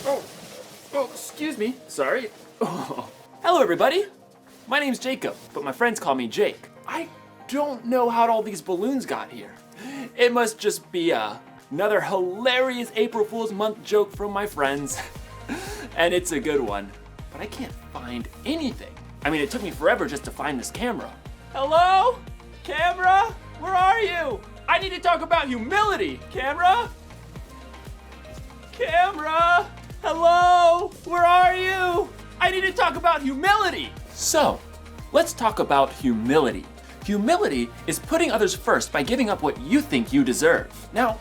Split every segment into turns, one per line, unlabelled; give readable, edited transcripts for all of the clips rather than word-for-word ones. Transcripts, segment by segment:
Oh, excuse me. Sorry. Oh. Hello, everybody. My name's Jacob, but my friends call me Jake. I don't know how all these balloons got here. It must just be another hilarious April Fool's Month joke from my friends. And it's a good one, but I can't find anything. I mean, it took me forever just to find this camera. Hello? Camera? Where are you? I need to talk about humility. Camera? Camera? Hello? Where are you? I need to talk about humility. So, let's talk about humility. Humility is putting others first by giving up what you think you deserve. Now,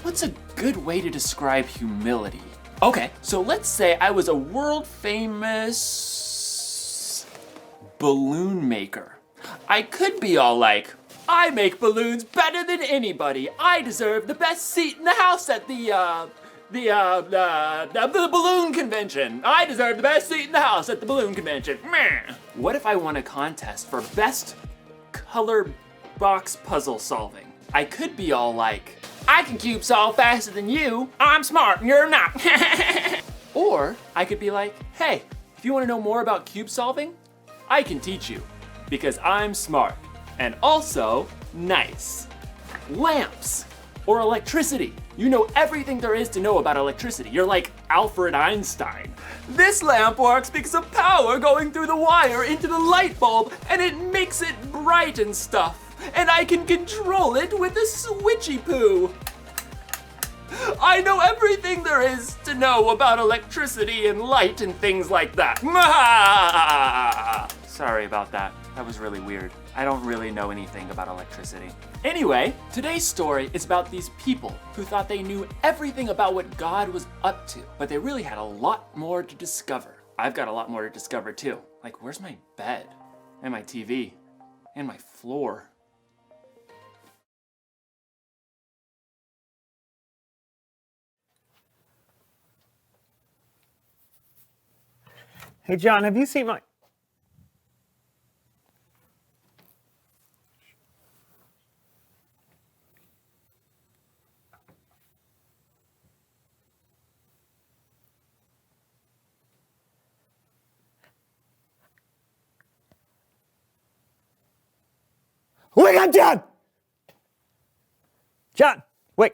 what's a good way to describe humility? Okay, so let's say I was a world famous balloon maker. I could be all like, I make balloons better than anybody. I deserve the best seat in the house at the balloon convention. I deserve the best seat in the house at the balloon convention. Meh. What if I won a contest for best color box puzzle solving? I could be all like, I can cube solve faster than you. I'm smart and you're not. Or I could be like, hey, if you want to know more about cube solving, I can teach you because I'm smart and also nice. Lamps or electricity. You know everything there is to know about electricity. You're like Alfred Einstein. This lamp works because of power going through the wire into the light bulb and it makes it bright and stuff. And I can control it with a switchy poo. I know everything there is to know about electricity and light and things like that. Sorry about that. That was really weird. I don't really know anything about electricity. Anyway, today's story is about these people who thought they knew everything about what God was up to, but they really had a lot more to discover. I've got a lot more to discover too. Like, where's my bed? And my TV? And my floor?
Hey, John, have you seen my... Wake up, John! John, wait.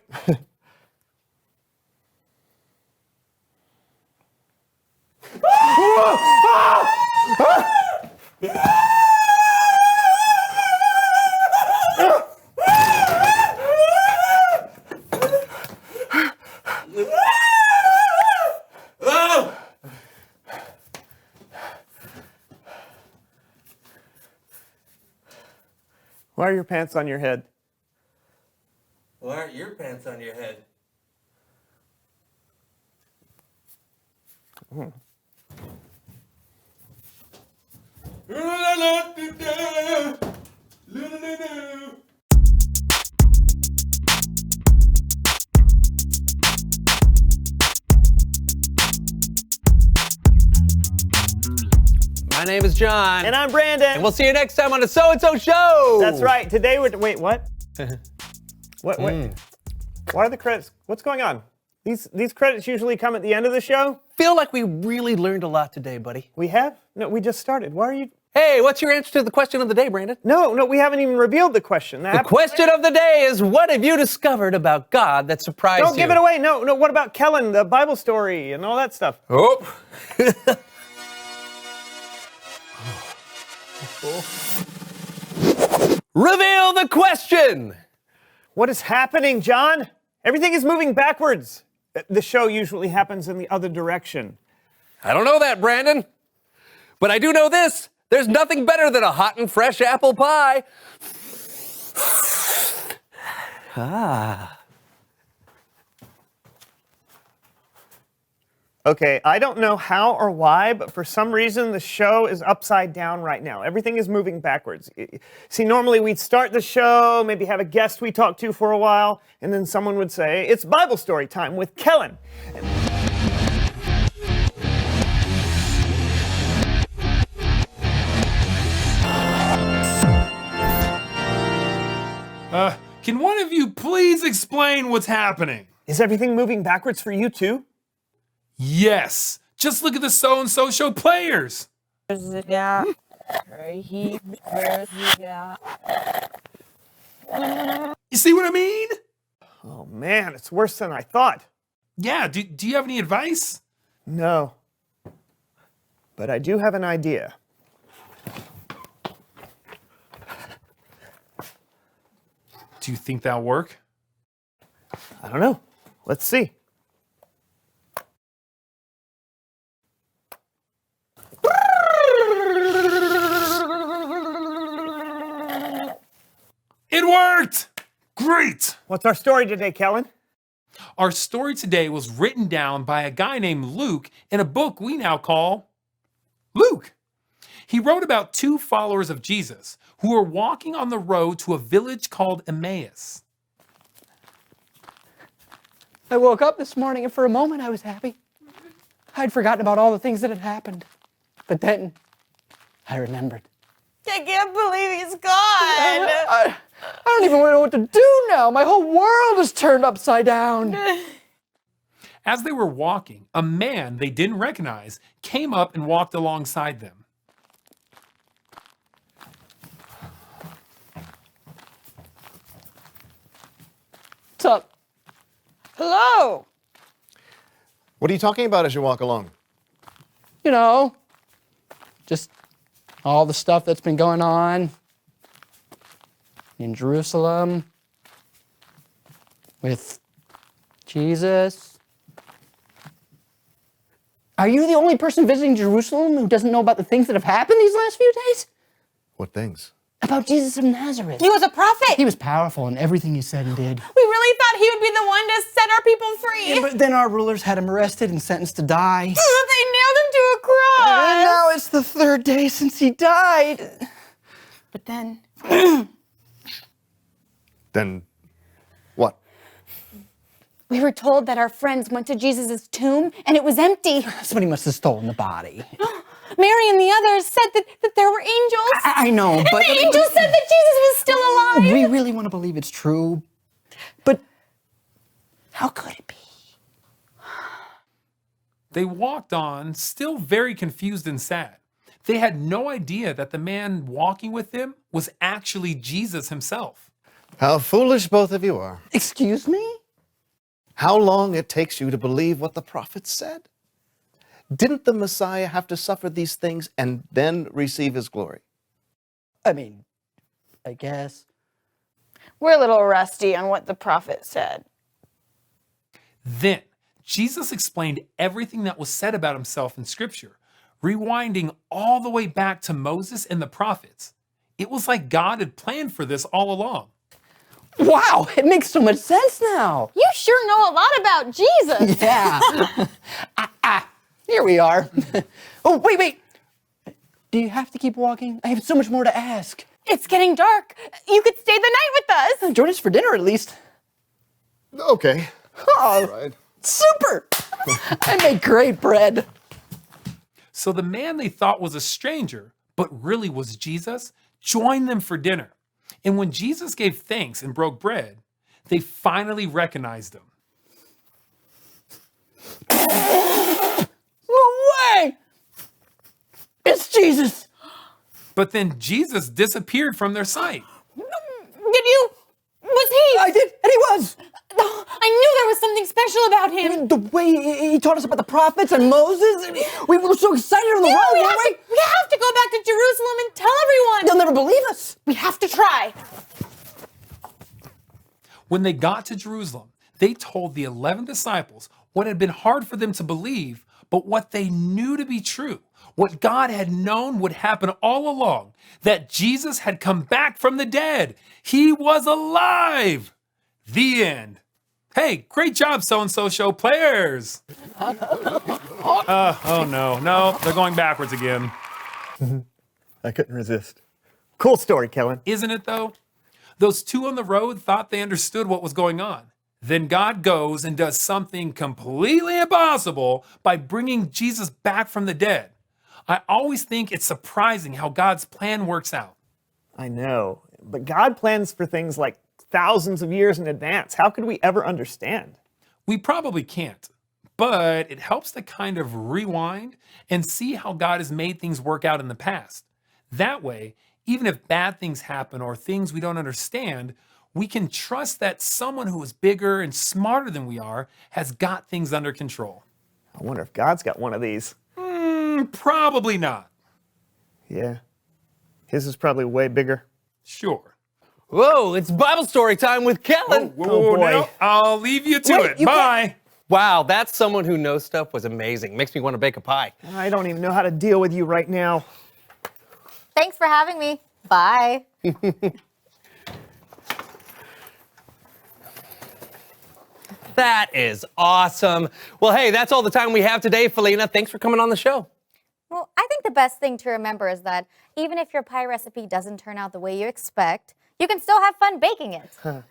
Why are your pants on your head?
Why aren't your pants on your head?
My name is John.
And I'm Brandon.
And we'll see you next time on the So and So Show.
That's right. Today we're... Wait, what? What? Why are the credits... What's going on? These credits usually come at the end of the show?
Feel like we really learned a lot today, buddy.
We have? No, we just started. Why are you...
Hey, what's your answer to the question of the day, Brandon?
No, we haven't even revealed the question.
The question of the day is, what have you discovered about God that surprised you?
Don't give it away. No, what about Kellen, the Bible story, and all that stuff?
Oh. Reveal the question!
What is happening, John? Everything is moving backwards. The show usually happens in the other direction.
I don't know that, Brandon. But I do know this. There's nothing better than a hot and fresh apple pie.
Okay, I don't know how or why, but for some reason the show is upside down right now. Everything is moving backwards. See, normally we'd start the show, maybe have a guest we talk to for a while, and then someone would say, it's Bible story time with Kellen.
Can one of you please explain what's happening?
Is everything moving backwards for you too?
Yes. Just look at the So-and-So Show players.
Yeah.
You see what I mean?
Oh man, it's worse than I thought.
Yeah, do you have any advice?
No. But I do have an idea.
Do you think that'll work?
I don't know. Let's see.
It worked! Great!
What's our story today, Kellen?
Our story today was written down by a guy named Luke in a book we now call Luke. He wrote about two followers of Jesus who were walking on the road to a village called Emmaus.
I woke up this morning and for a moment I was happy. I'd forgotten about all the things that had happened. But then I remembered.
I can't believe he's gone.
I don't even know what to do now. My whole world is turned upside down.
As they were walking, a man they didn't recognize came up and walked alongside them.
What's up?
Hello.
What are you talking about as you walk along?
You know, just all the stuff that's been going on in Jerusalem with Jesus. Are you the only person visiting Jerusalem who doesn't know about the things that have happened these last few days?
What things?
About Jesus of Nazareth.
He was a prophet.
He was powerful in everything he said and did.
We really thought he would be the one to set our people free.
But then our rulers had him arrested and sentenced to die.
They nailed him to a cross.
And now it's the third day since he died.
But then
Then what?
We were told that our friends went to Jesus' tomb and it was empty.
Somebody must have stolen the body.
Mary and the others said that there were angels.
I know, but...
The angels said that Jesus was still alive.
We really want to believe it's true. But how could it be?
They walked on, still very confused and sad. They had no idea that the man walking with them was actually Jesus himself.
How foolish both of you are.
Excuse me?
How long it takes you to believe what the prophets said? Didn't the Messiah have to suffer these things and then receive his glory?
I mean, I guess.
we're a little rusty on what the prophet said.
Then Jesus explained everything that was said about himself in Scripture, rewinding all the way back to Moses and the prophets. It was like God had planned for this all along.
Wow, it makes so much sense now.
You sure know a lot about Jesus.
Yeah. Here we are. Oh, wait. Do you have to keep walking? I have so much more to ask.
It's getting dark. You could stay the night with us.
Join us for dinner at least.
Okay.
Oh,
Right.
super. I make great bread.
So the man they thought was a stranger, but really was Jesus, joined them for dinner. And when Jesus gave thanks and broke bread, they finally recognized him.
No way! It's Jesus.
But then Jesus disappeared from their sight.
Did you? Was he?
I did, and he was.
Oh, I knew there was something special about
I
him.
mean, the way he taught us about the prophets and Moses, we were so excited on the road,
we
weren't
have to go back to Jerusalem and tell everyone.
They'll never believe us.
We have to try.
When they got to Jerusalem, they told the 11 disciples what had been hard for them to believe, but what they knew to be true, what God had known would happen all along, that Jesus had come back from the dead. He was alive. The end. Hey, great job, So-and-So Show players. Oh no, they're going backwards again.
I couldn't resist. Cool story, Kellen.
Isn't it though? Those two on the road thought they understood what was going on. Then God goes and does something completely impossible by bringing Jesus back from the dead. I always think it's surprising how God's plan works out.
I know, but God plans for things like thousands of years in advance. How could we ever understand?
We probably can't, but it helps to kind of rewind and see how God has made things work out in the past. That way, even if bad things happen or things we don't understand, we can trust that someone who is bigger and smarter than we are has got things under control.
I wonder if God's got one of these.
Probably not.
Yeah. His is probably way bigger.
Sure.
Whoa, it's Bible story time with Kellen.
Oh, boy.
Now I'll leave you to
Wait,
it.
you
Bye.
Wow, that's someone who knows stuff was amazing. Makes me want to bake a pie.
I don't even know how to deal with you right now.
Thanks for having me. Bye.
That is awesome. Well, hey, that's all the time we have today, Felina. Thanks for coming on the show.
Well, I think the best thing to remember is that even if your pie recipe doesn't turn out the way you expect, you can still have fun baking it.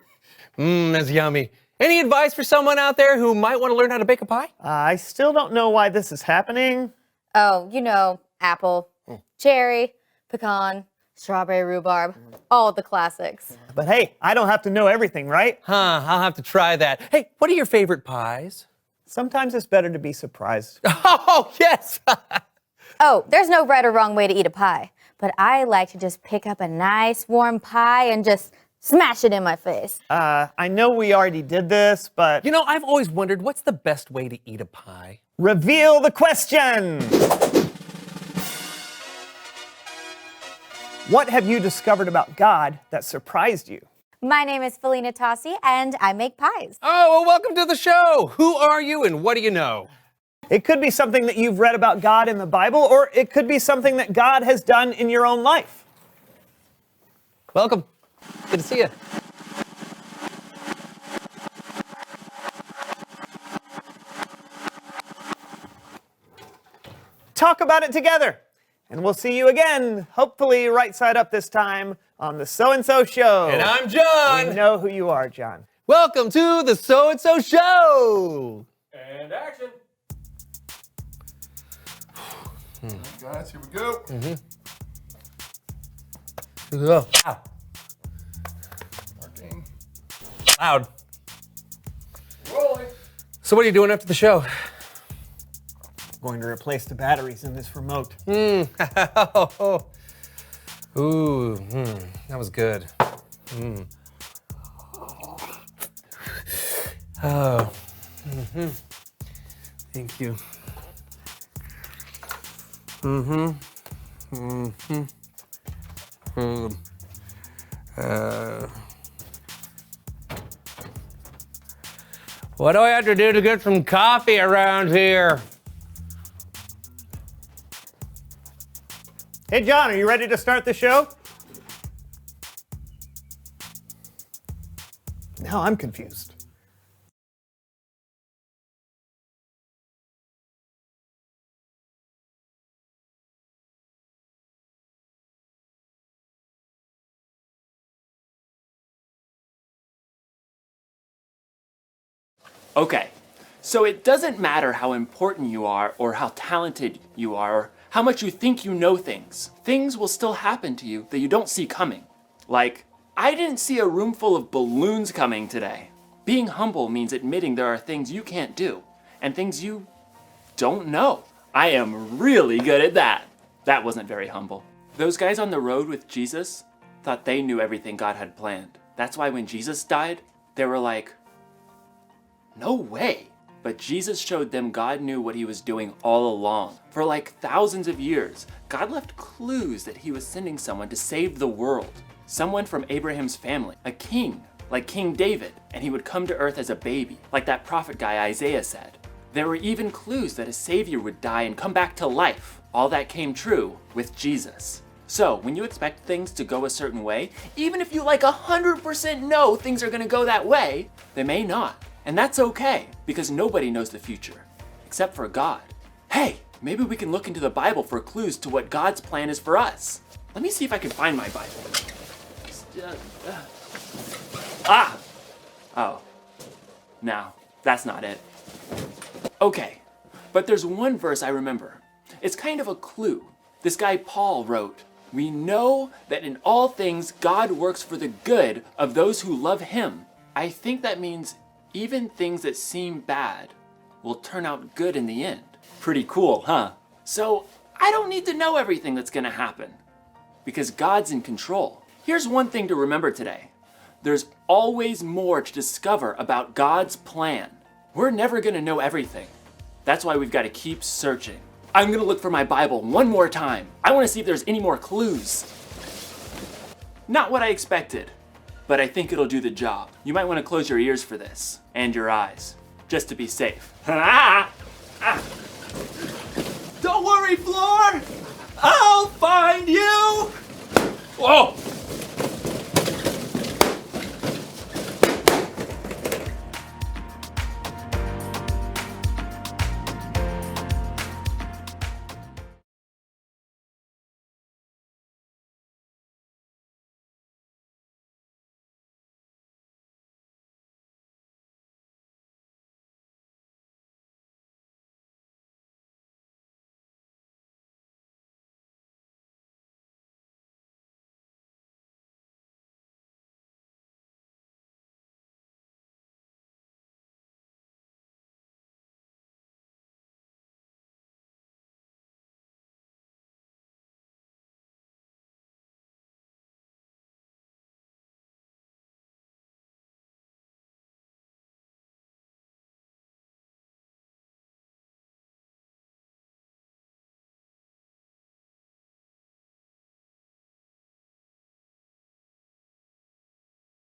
That's yummy. Any advice for someone out there who might want to learn how to bake a pie?
I still don't know why this is happening.
Oh, you know, apple, cherry, pecan, strawberry rhubarb, all the classics.
But hey, I don't have to know everything, right?
I'll have to try that. Hey, what are your favorite pies?
Sometimes it's better to be surprised.
Oh, yes.
Oh, there's no right or wrong way to eat a pie, but I like to just pick up a nice warm pie and just smash it in my face.
I know we already did this, but
You know, I've always wondered, what's the best way to eat a pie?
reveal the question. What have you discovered about God that surprised you?
My name is Felina Tossi, and I make pies.
Oh, well, welcome to the show. Who are you and what do you know?
It could be something that you've read about God in the Bible, or it could be something that God has done in your own life.
Welcome. Good to see you.
Talk about it together. And we'll see you again, hopefully right side up this time, on the So-and-So Show.
And I'm John.
We know who you are, John.
Welcome to the So-and-So Show.
And action.
Guys, here we go.
Ow.
Marking.
Loud.
Rolling.
So what are you doing after the show?
Going to replace the batteries in this remote.
Ooh, that was good. Oh. Thank you. What do I have to do to get some coffee around here?
Hey, John, are you ready to start the show? Now I'm confused.
Okay, so it doesn't matter how important you are or how talented you are or how much you think you know things. Things will still happen to you that you don't see coming. Like, I didn't see a room full of balloons coming today. Being humble means admitting there are things you can't do and things you don't know. I am really good at that. That wasn't very humble. Those guys on the road with Jesus thought they knew everything God had planned. That's why when Jesus died, they were like, no way. But Jesus showed them God knew what he was doing all along. For like thousands of years, God left clues that he was sending someone to save the world. Someone from Abraham's family, a king, like King David, and he would come to earth as a baby, like that prophet guy Isaiah said. There were even clues that a savior would die and come back to life. All that came true with Jesus. So when you expect things to go a certain way, even if you like 100% know things are gonna go that way, they may not. And that's okay, because nobody knows the future, except for God. Hey, maybe we can look into the Bible for clues to what God's plan is for us. Let me see if I can find my Bible. Oh. No, that's not it. Okay, but there's one verse I remember. It's kind of a clue. This guy Paul wrote, "We know that in all things God works for the good of those who love him." I think that means even things that seem bad will turn out good in the end. Pretty cool, huh? So I don't need to know everything that's gonna happen because God's in control. Here's one thing to remember today. There's always more to discover about God's plan. We're never gonna know everything. That's why we've got to keep searching. I'm gonna look for my Bible one more time. I wanna see if there's any more clues. Not what I expected, but I think it'll do the job. You might wanna close your ears for this, and your eyes, just to be safe. Don't worry, Floor! I'll find you!
Whoa!